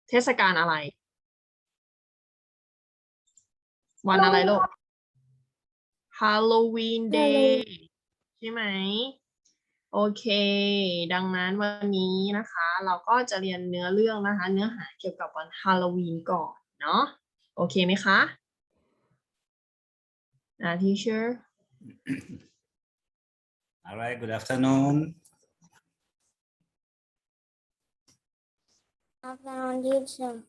เทศกาลอะไรวันอะไรลูก Halloween Day ใช่ไหมโอเคดังนั้นวันนี้นะคะเราก็จะเรียนเนื้อเรื่องนะคะเนื้อหาเกี่ยวกับวันฮาโลวีนก่อนเนาะโอเคไหมคะteacher All right, good afternoon. Afternoon, teacher.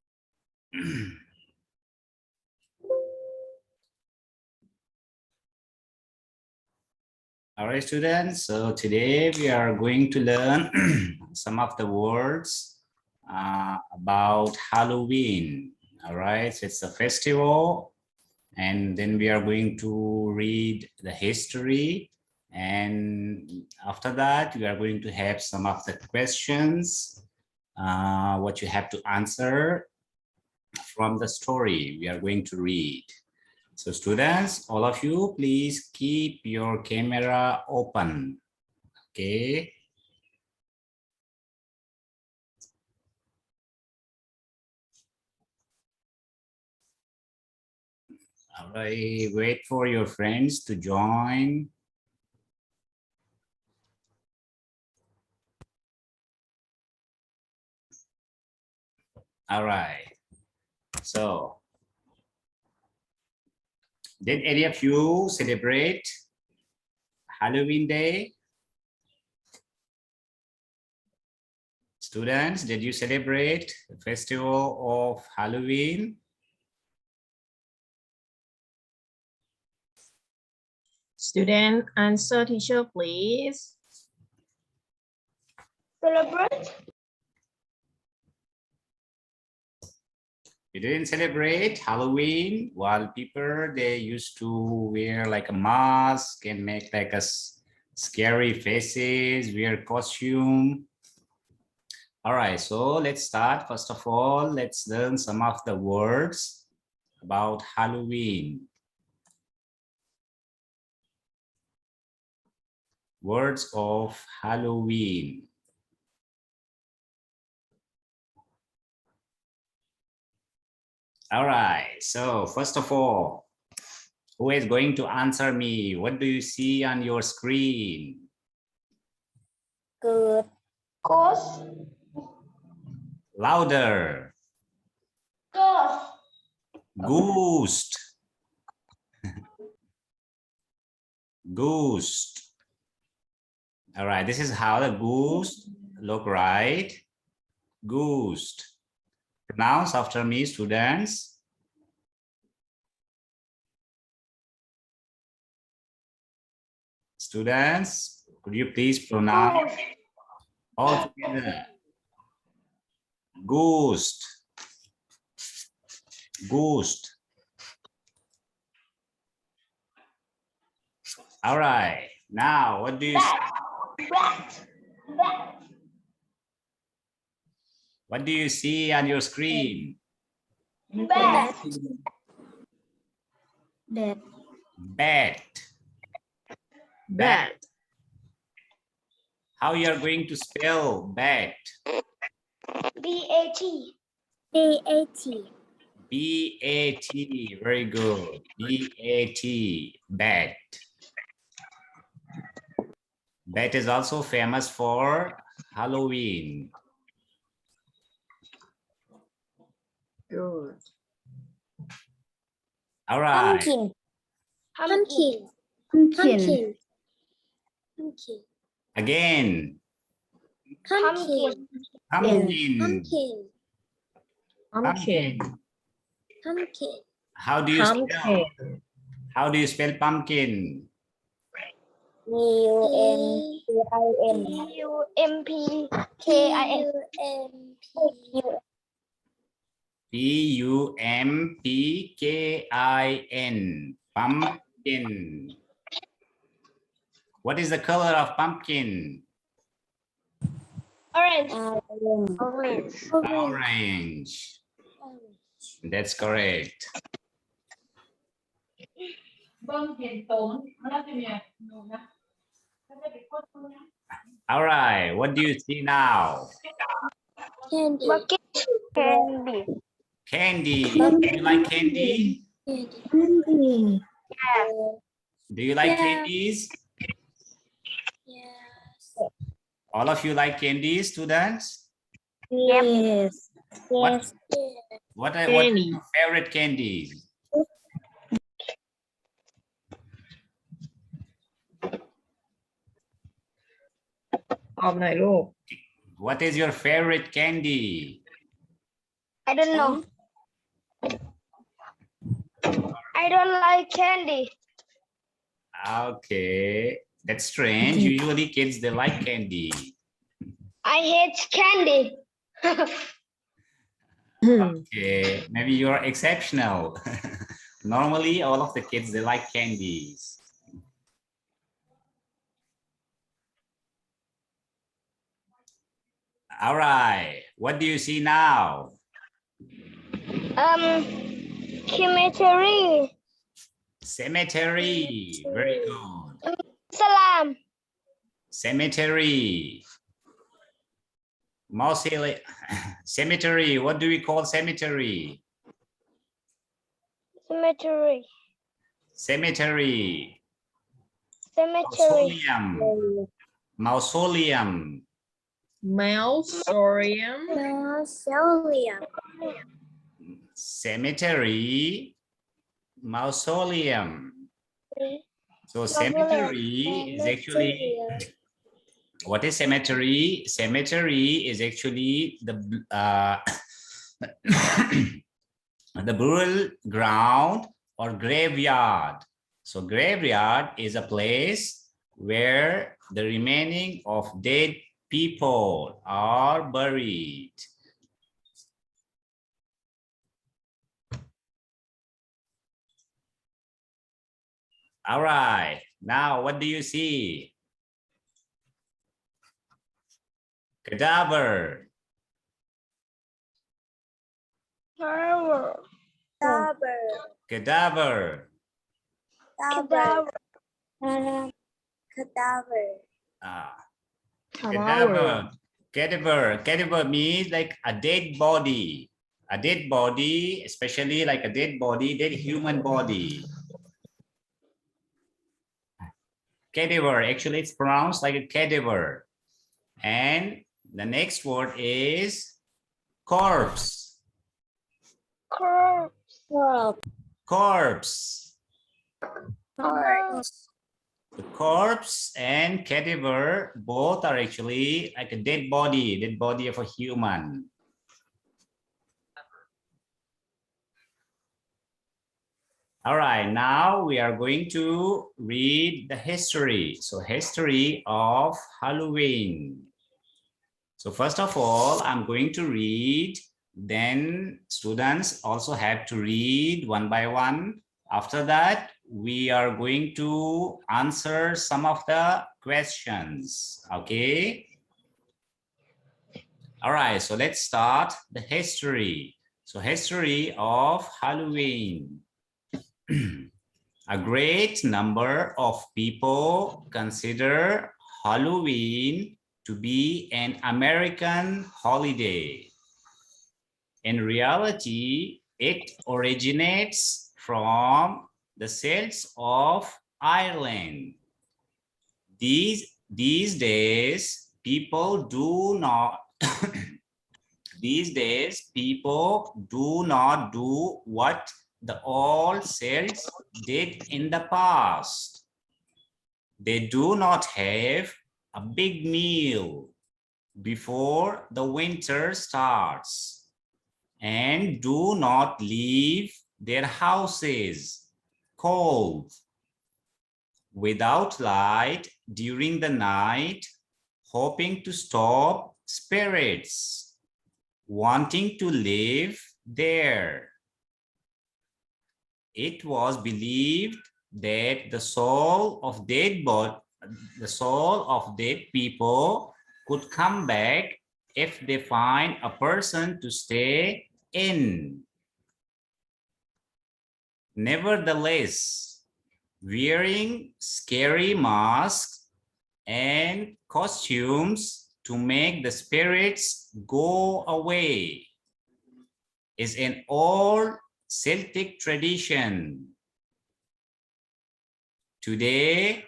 All right, students. So today we are going to learn some of the words about Halloween. All right, so it's a festival, and then we are going to read the history. And after that, we are going to have some of the questions, what you have to answer from the story we are going to read. So students, all of you, please keep your camera open, okay? All right, wait for your friends to join. All right, so did any of you celebrate Halloween Day? Students, did you celebrate the festival of Halloween? student answer teacher please Celebrate. You didn't celebrate Halloween while people they used to wear like a mask and make like a scary faces, wear costume. All right, so let's start. First of all, let's learn some of the words about Halloween. Words of Halloween. All right, so first of all, who is going to answer me? What do you see on your screen? Good. Ghost. Louder. Ghost. Ghost. Ghost. All right, this is how the ghost look, right? Ghost. Pronounce after me, students. Students, could you please pronounce all together? Ghost. Ghost. All right, now what do you see? Bat. Bat. What do you see on your screen? Bat. Bat. Bat. bat How you are going to spell bat? B-A-T. B-A-T. B-A-T, very good. B-A-T, bat. Bat is also famous for Halloween. good All right. Pumpkin. Pumpkin. Pumpkin. Pumpkin. Again. Pumpkin. Pumpkin. Pumpkin. pumpkin Pumpkin. How do you spell? pumpkin How do you spell pumpkin? U-M-P-I-N. U-M-P-K-I-N. P-U-M-P-K-I-N. Pumpkin. What is the color of pumpkin? Orange. Orange. Orange. That's correct. All right. What do you see now? Candy. Bucket. Candy. Candy. Do you like candy? Candy. Yeah. Do you like Yeah. candies? Yes. All of you like candies, students? Yes. What Yes. what are Candy. your favorite candies? ตอบหน่อยลูก What is your favorite candy? I don't know. I don't like candy. Okay, that's strange. Usually kids, they like candy. I hate candy. Okay, maybe you're exceptional. Normally, all of the kids, they like candies. All right, what do you see now? Cemetery. Cemetery, very good. Salam. Cemetery. Mausoleum. Cemetery, what do we call cemetery? Cemetery. Cemetery. Cemetery. Mausoleum. Mausoleum. Mausoleum. Mausoleum. Cemetery. Mausoleum. So cemetery is actually, what is cemetery? Cemetery is actually the the burial ground or graveyard. So graveyard is a place where the remaining of dead people are buried. All right, now what do you see? Cadaver. Cadaver. Cadaver. Cadaver. Cadaver. Cadaver. Cadaver. Cadaver means like a dead body. A dead body, especially like a dead body, dead human body. Cadaver, actually it's pronounced like a cadaver. And the next word is corpse. Corpse. Corpse. Corpse. The corpse and cadaver both are actually like a dead body of a human. All right, now we are going to read the history. So history of Halloween. So first of all, I'm going to read, then students also have to read one by one. After that, we are going to answer some of the questions, okay? All right, so let's start the history. So history of Halloween. A great number of people consider Halloween to be an American holiday. In reality, it originates from the Celts of Ireland. These days, people do not these days, people do not do what the old Celts did in the past. They do not have a big meal before the winter starts and do not leave their houses cold, without light during the night, hoping to stop spirits wanting to live there. It was believed that the soul of dead people could come back if they find a person to stay in. Nevertheless, wearing scary masks and costumes to make the spirits go away is an old Celtic tradition. Today,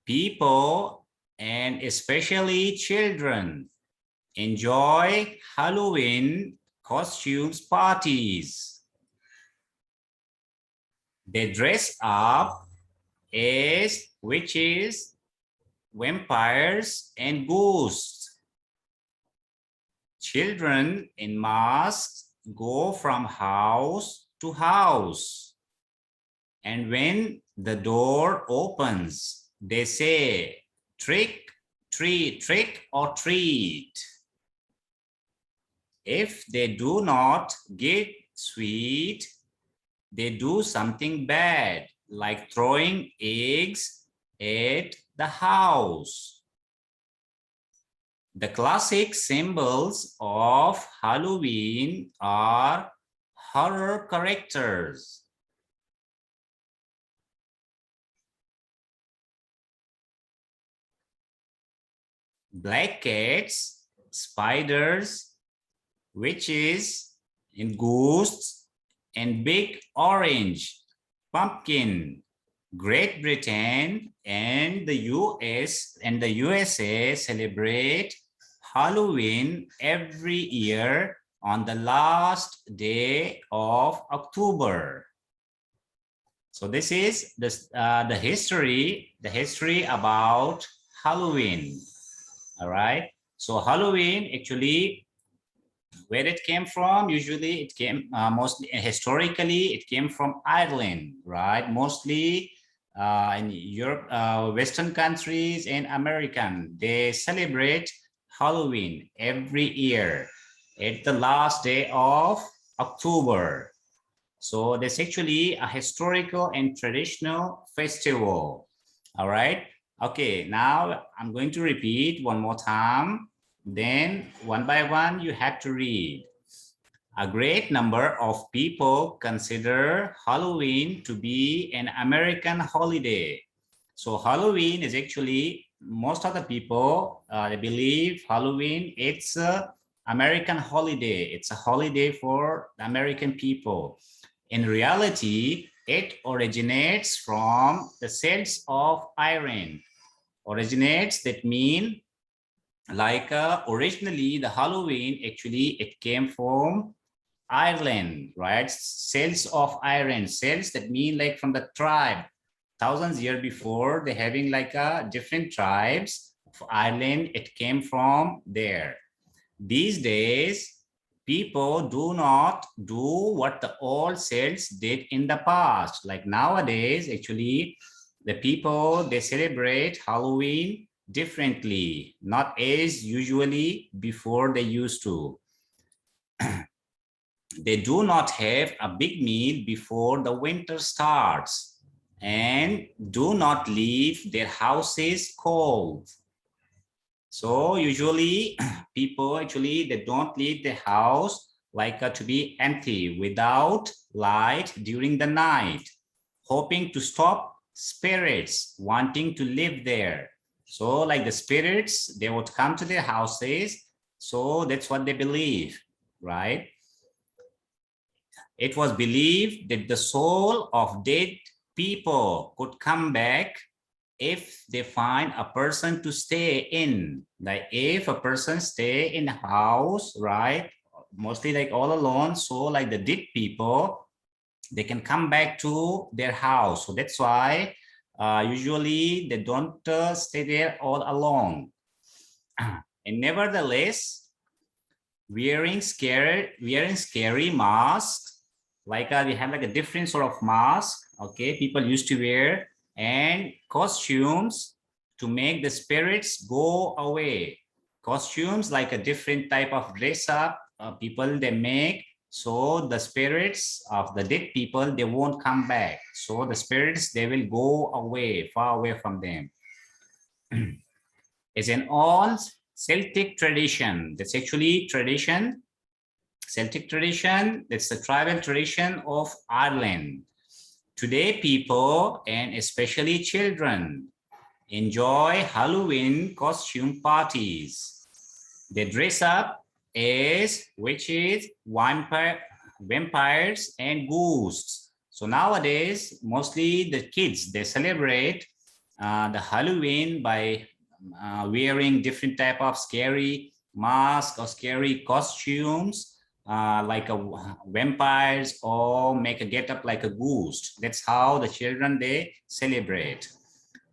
people, and especially children, enjoy Halloween costumes parties. They dress up as witches, vampires, and ghosts. Children in masks go from house to house. And when the door opens, they say, trick, treat, trick or treat. If they do not get sweet, they do something bad, like throwing eggs at the house. The classic symbols of Halloween are horror characters. Black cats, spiders, witches, and ghosts, and big orange pumpkin. Great Britain and the USA celebrate Halloween every year on the last day of October. So this is the history about Halloween. All right. So Halloween, actually, where it came from, usually it came mostly historically, it came from Ireland, right? Mostly in Europe, Western countries and American, they celebrate Halloween every year at the last day of October. So that's actually a historical and traditional festival. All right. Okay, now I'm going to repeat one more time. Then one by one, you have to read. A great number of people consider Halloween to be an American holiday. So Halloween is actually, most of the people, they believe Halloween, it's an American holiday. It's a holiday for the American people. In reality, it originates from the cells of iron. Originates, that mean like originally the Halloween, actually it came from Ireland, right? Cells of iron, cells that mean like from the tribe. Thousands years before, they're having like different tribes of Ireland. It came from there. These days, people do not do what the old cells did in the past. Like nowadays, actually, the people, they celebrate Halloween differently, not as usually before they used to. They do not have a big meal before the winter starts and do not leave their houses cold. So usually people actually, they don't leave the house like to be empty without light during the night, hoping to stop spirits wanting to live there. So like the spirits, they would come to their houses. So that's what they believe, right? It was believed that the soul of dead people could come back if they find a person to stay in. Like if a person stay in a house, right, mostly like all alone, so like the dead people, they can come back to their house. So that's why usually they don't stay there all alone. And nevertheless, wearing scary masks, like we have like a different sort of mask, okay, people used to wear, and costumes to make the spirits go away. Costumes like a different type of dress up people they make, so the spirits of the dead people, they won't come back. So the spirits, they will go away, far away from them. It's an old Celtic tradition. That's actually tradition, Celtic tradition. That's the tribal tradition of Ireland. Today, people, and especially children, enjoy Halloween costume parties. They dress up as witches, vampires and ghosts. So nowadays, mostly the kids, they celebrate the Halloween by wearing different type of scary masks or scary costumes, like a vampires, or make a get up like a ghost. That's how the children, they celebrate.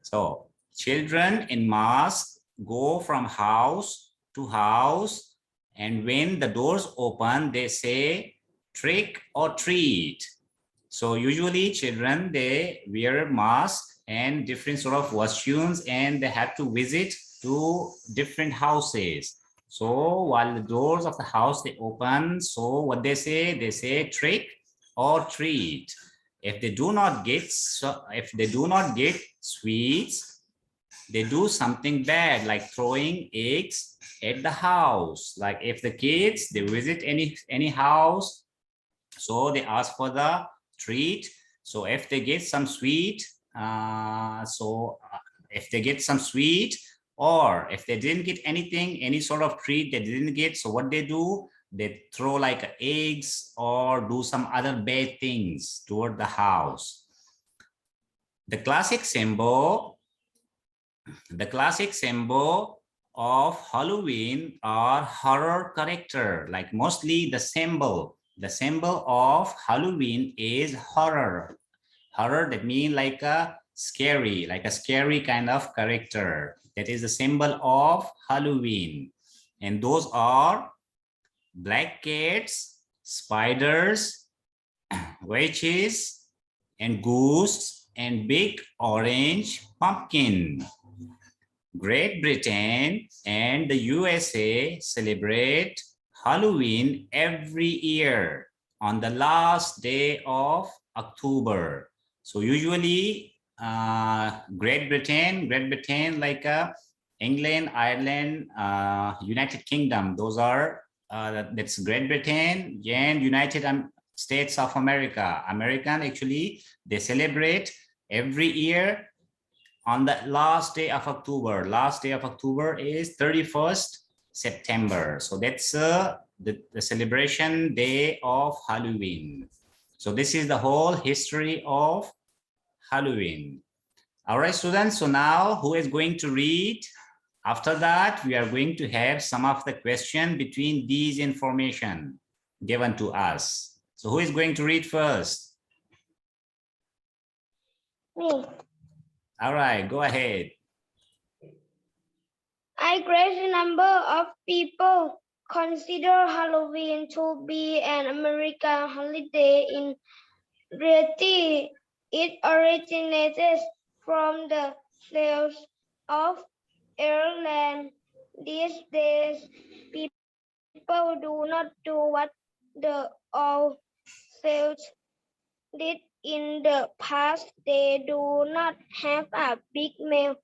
So children in masks go from house to house, and when the doors open, they say trick or treat. So usually children, they wear masks and different sort of costumes, and they have to visit to different houses. So while the doors of the house they open, so what they say trick or treat. If they do not get sweets, they do something bad, like throwing eggs at the house. Like if the kids, they visit any house, so they ask for the treat. So if they get some sweet, if they get some sweet, or if they didn't get anything, any sort of treat they didn't get, so what they do, they throw like eggs or do some other bad things toward the house. The classic symbol of Halloween are horror character. Like mostly the symbol of Halloween is horror. Horror, that means like a scary kind of character. That is the symbol of Halloween. And those are black cats, spiders, witches, and ghosts, and big orange pumpkin. Great Britain and the USA celebrate Halloween every year on the last day of October. So usually Great Britain like England, Ireland, United Kingdom, those are that's Great Britain and United States of America. American, actually, they celebrate every year on the last day of October. Last day of October is 31st September. So that's the celebration day of Halloween. So this is the whole history of Halloween. All right, students. So now who is going to read? After that, we are going to have some of the question between these information given to us. So who is going to read first? Me. All right, go ahead. A great number of people consider Halloween to be an American holiday. In reality, it originated from the sales of Ireland. These days, people do not do what the old sales did in the past. They do not have a big meal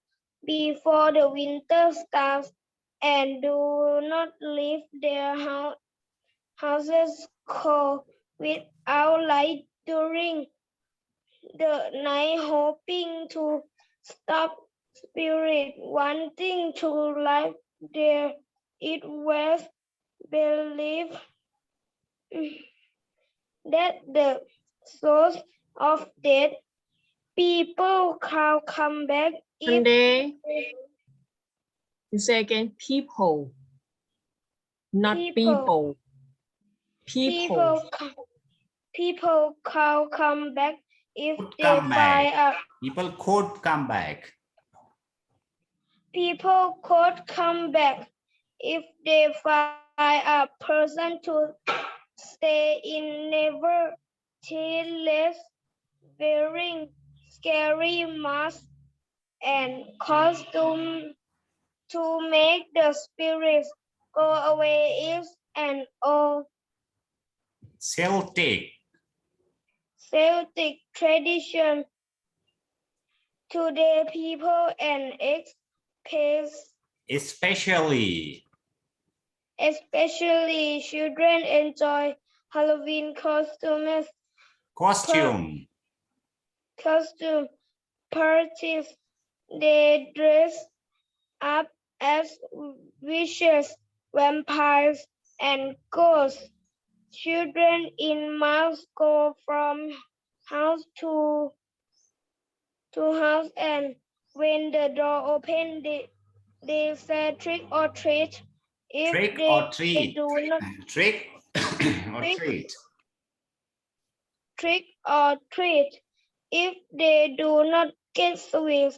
before the winter starts and do not leave their houses cold without light during the night, hoping to stop spirit wanting to live there. It was believed that the source of dead people can come back if Sunday, you say again, people, not people. People. people can come back if Could they come back. find a People could come back. people could come back if they find a person to stay in, nevertheless wearing scary masks and costumes to make the spirits go away is an old Celtic. Celtic tradition. Today, people and Especially children enjoy Halloween costume. costume parties. They dress up as witches, vampires, and ghosts. children in mouths go from house to house, and when the door open, they say trick or treat. If Trick they or treat? do not Trick or Trick. treat? trick or treat, if they do not get sweets,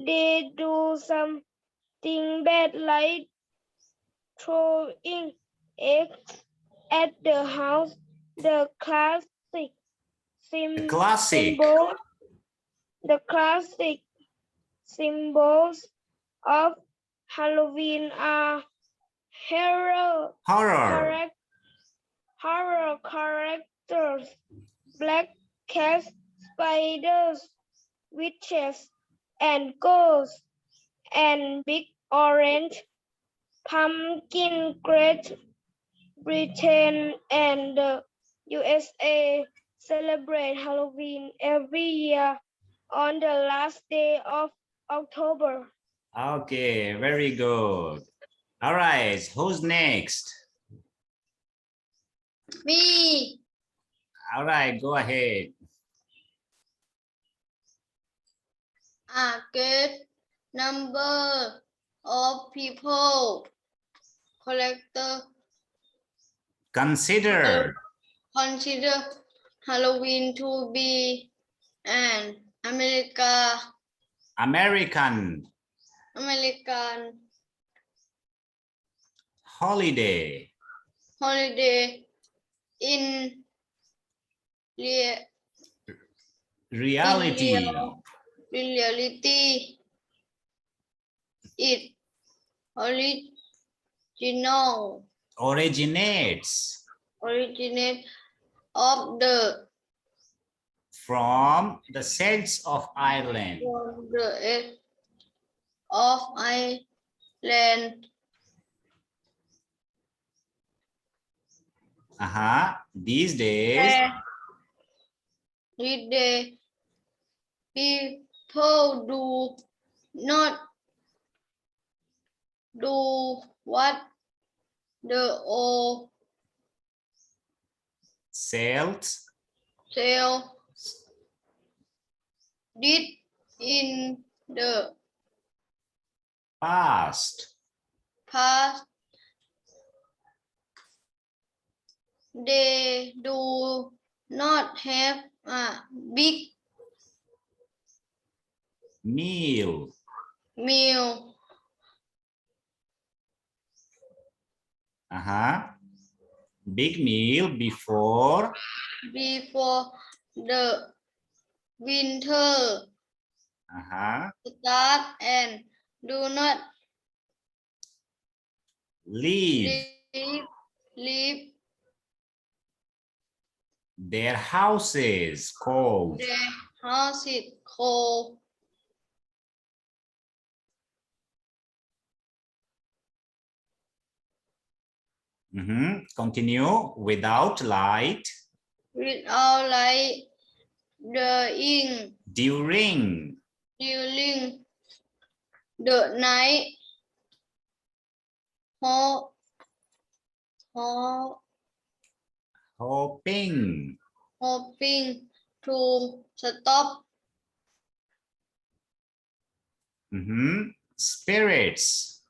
they do something bad like throwing eggs at the house. The classic The classic. the classic symbols of Halloween are Horror. horror characters, black cats, spiders, witches, and ghosts, and big orange pumpkin. Great Britain and the USA celebrate Halloween every year on the last day of October. Okay, very good. All right, who's next? Me. All right, go ahead. A great number of people Consider consider Halloween to be an American holiday. in Reality. reality. It Originates of the from the Saints of Ireland. of Ireland. These days, People do not do what the old sailed did in the past. past. They do not have a big Meal. Big meal before the winter start, and do not leave their houses cold. their houses cold. Continue. Without light. During the night. hoping to stop spirits.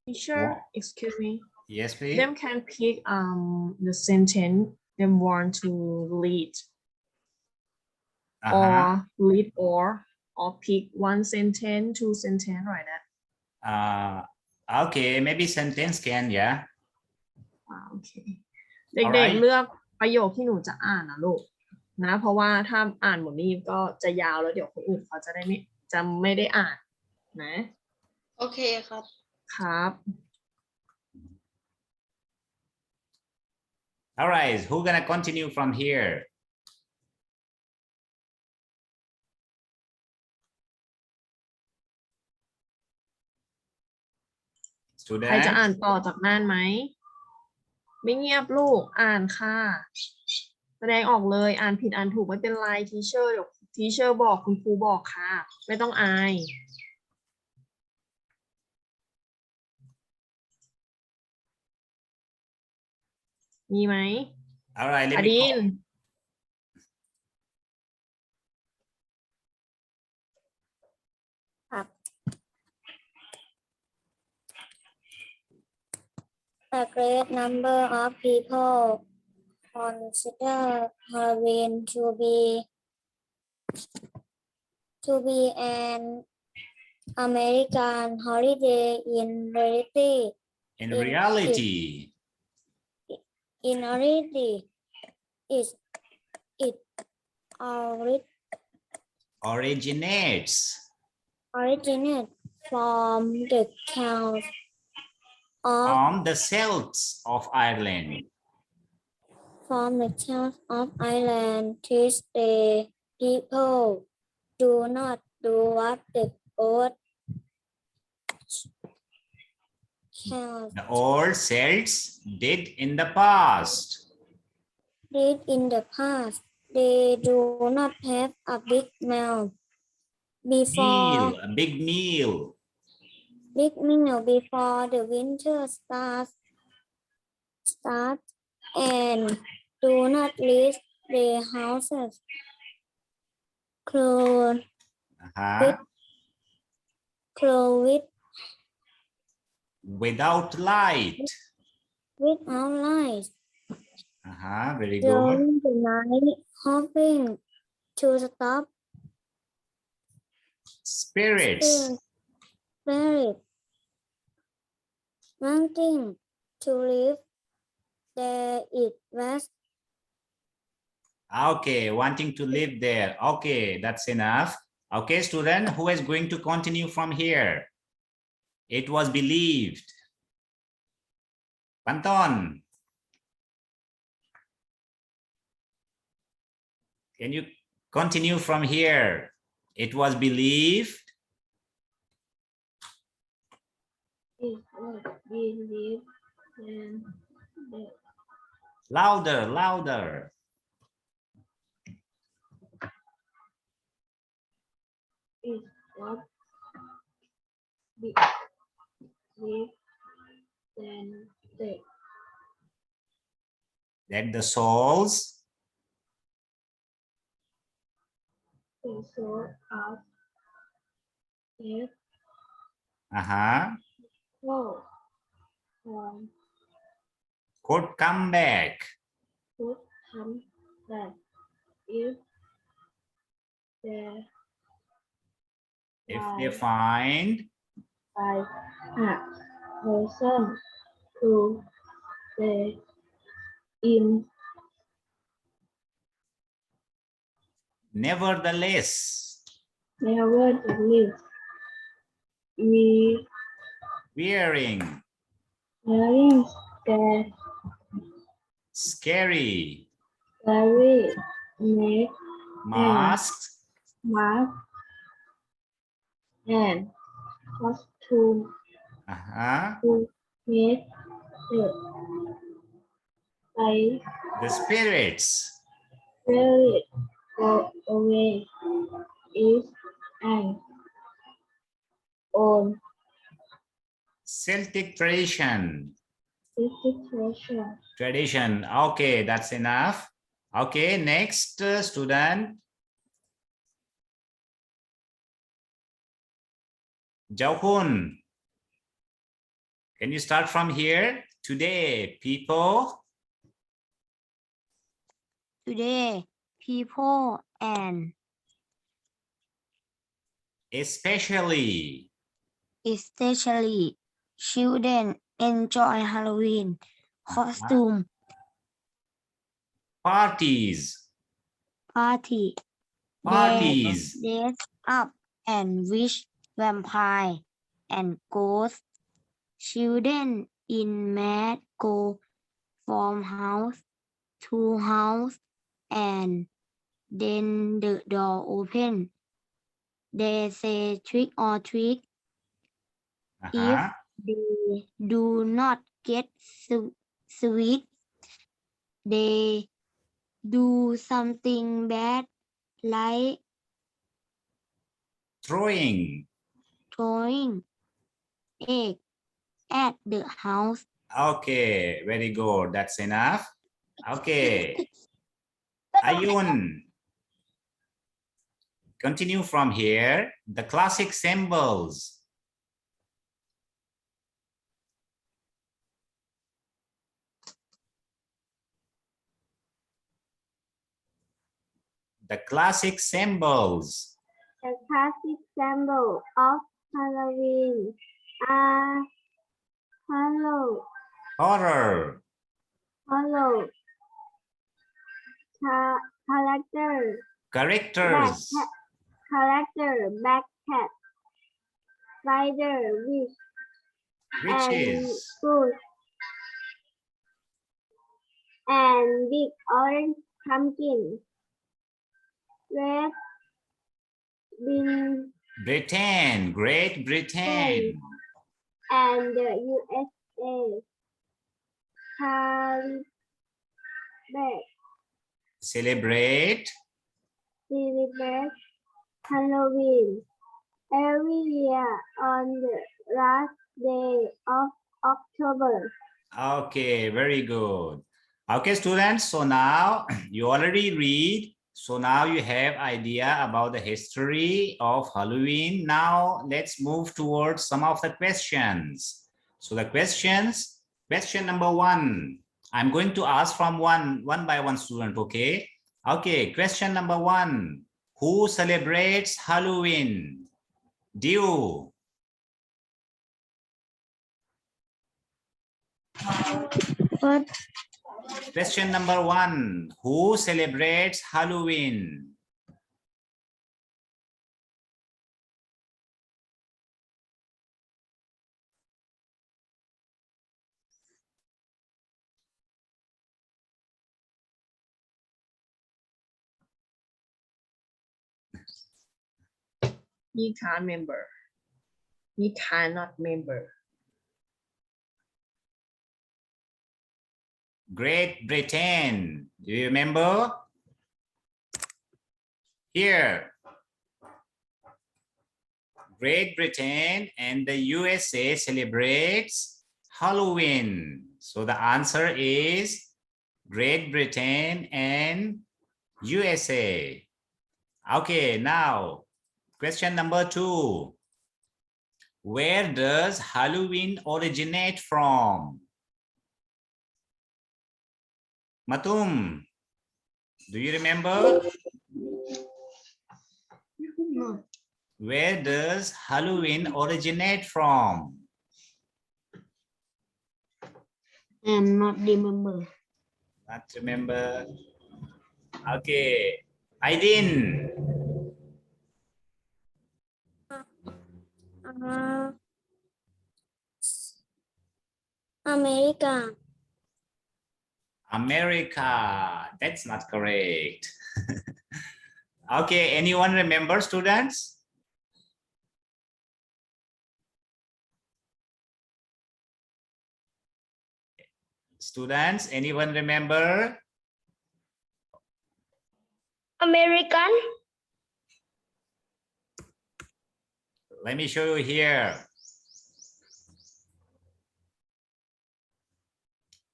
Teacher, excuse me. Yes, please. Them can pick the sentence them want to lead or pick one sentence, two sentence, right? Okay, maybe sentence can, yeah. โอเคเด็กๆเลือกประโยคที่หนูจะอ่านนะลูกนะเพราะว่าถ้าอ่านหมดนี้ก็จะยาวแล้วเดี๋ยวคนอื่นเขาจะไม่ได้อ่านนะโอเคครับ All right, who's gonna continue from here? Student? ใครจะอ่านต่อจากนั่นไหมไม่เงียบลูกอ่านค่ะแสดงออกเลยอ่านผิดอ่านถูกไม่เป็นไรทีเชอร์เดี๋ยว ทีเชอร์บอกคุณครูบอกค่ะ ไม่ต้องอาย มีไหม All right, อ let me ดิน call. A great number of people consider Halloween to be an American holiday in reality. In In reality, In reality, it originates originated from the counts of from the Celts of Ireland. Ireland. This day, people do not do what the old counts The old Celts did in the past. did in the past. They do not have a big meal before A big meal. Before the winter starts and do not leave their houses clothed Uh-huh. Without light. without lights Uh-huh. Very good. during the night, hoping to stop Spirits. spirit wanting to live there. It was Okay, wanting to live there. Okay, that's enough. Okay, student, who is going to continue from here? It was believed. Panton. Can you continue from here? It was believed. it was believed and Louder, louder. it was believed and That the souls the soul of it uh-huh, could come back could come back if there if they find by a person to stay in. nevertheless Nevertheless, we wearing wearing scary scary make masks mask and costume uh-huh, to make the by the spirits spirit go away is an own Celtic tradition. situation. Tradition. Okay, that's enough. Okay, next student. Jaukun. Can you start from here? Today, people And especially children enjoy Halloween costume parties. party. Parties. They dress up and wish vampire and ghosts. Children in mad go from house to house and then the door open. They say trick or treat. If Uh-huh. they do not get sweet, they do something bad like Throwing. Egg at the house. Okay, very good. That's enough. Okay. Ayun. Continue from here. The classic symbols. The classic symbols. The classic symbol of Halloween are Horror. Characters. black cat, spider, witch, and Witches. goose, and big orange pumpkin. Red bean Britain. Great Britain. and the USA. Celebrate. Celebrate Halloween every year on the last day of October. Okay, very good. Okay, students, so now you already read. So now you have idea about the history of Halloween. Now let's move towards some of the questions. So the questions, question number 1. I'm going to ask from one by one student, okay? Okay, question number 1. Who celebrates Halloween? Dew. What? Question number 1. Who celebrates Halloween? He can't remember. He cannot remember. Great Britain. Do you remember? Here. Great Britain and the USA celebrates Halloween. So the answer is Great Britain and USA. Okay, now question number 2. Where does Halloween originate from? Matum, do you remember? Where does Halloween originate from? I'm not remember. Not remember. Okay, Aidin. America. America. That's not correct. Okay, anyone remember, students? Students, anyone remember? American. Let me show you here.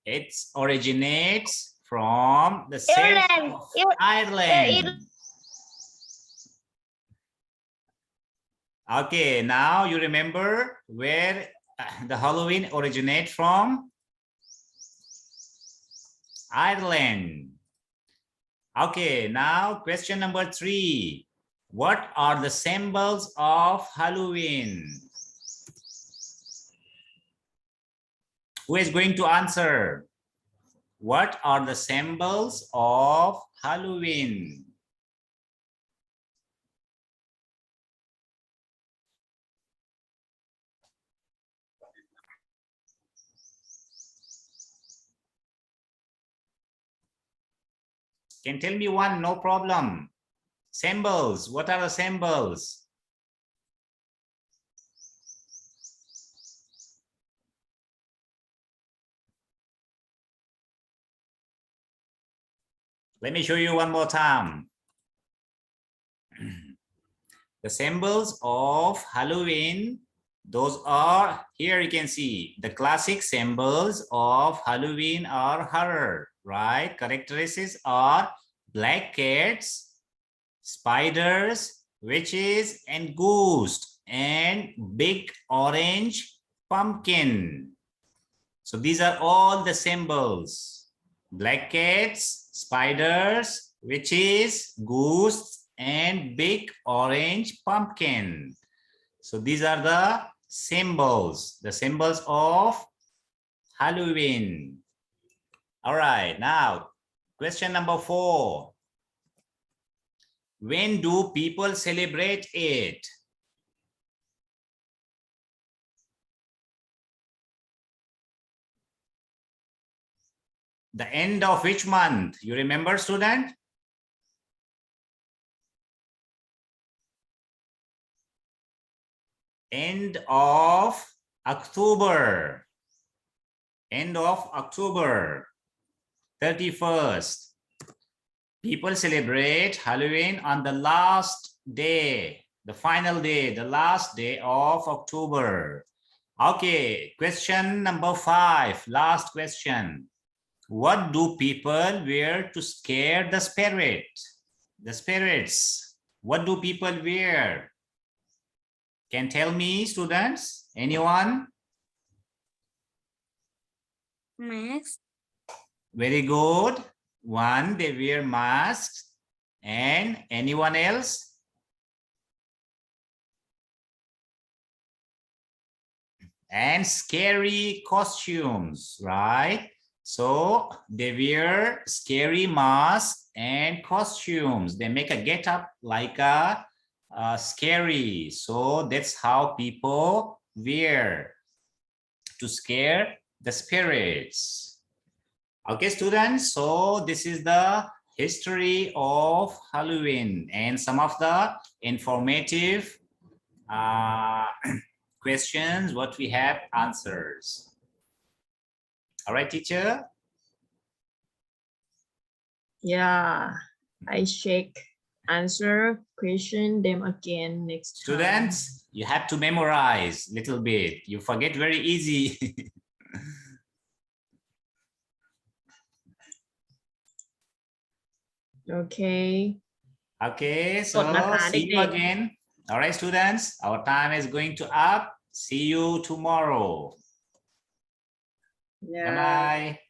It originates from the Ireland. Ireland. Okay, now you remember where the Halloween originates from? Ireland. Okay, now question number 3. What are the symbols of Halloween? Who is going to answer? What are the symbols of Halloween? Can tell me one, no problem. Symbols, what are the symbols? Let me show you one more time. The symbols of Halloween, those are, here you can see, the classic symbols of Halloween are horror, right? Characteristics are black cats, spiders, witches, and ghosts, and big orange pumpkin. So these are all the symbols. Black cats, spiders, witches, ghosts, and big orange pumpkin. So these are the symbols of Halloween. All right, now question number 4. When do people celebrate it? The end of which month? You remember, student? End of October. End of October 31st. People celebrate Halloween on the last day, the final day, the last day of October. Okay, question number 5, last question. What do people wear to scare the spirit? The spirits. What do people wear? Can tell me, students? Anyone? Mask. Very good. One, they wear masks. And anyone else? And scary costumes, right? So they wear scary masks and costumes. They make a get up like a scary. So that's how people wear to scare the spirits. Okay, students. So this is the history of Halloween and some of the informative questions, what we have answers. All right, teacher. Yeah, I check, answer, question them again next time. Students, you have to memorize a little bit. You forget very easy. Okay. Okay, so กดนะคะ see you เด็กๆ again. All right, students, our time is going to up. See you tomorrow. Yeah. Bye-bye.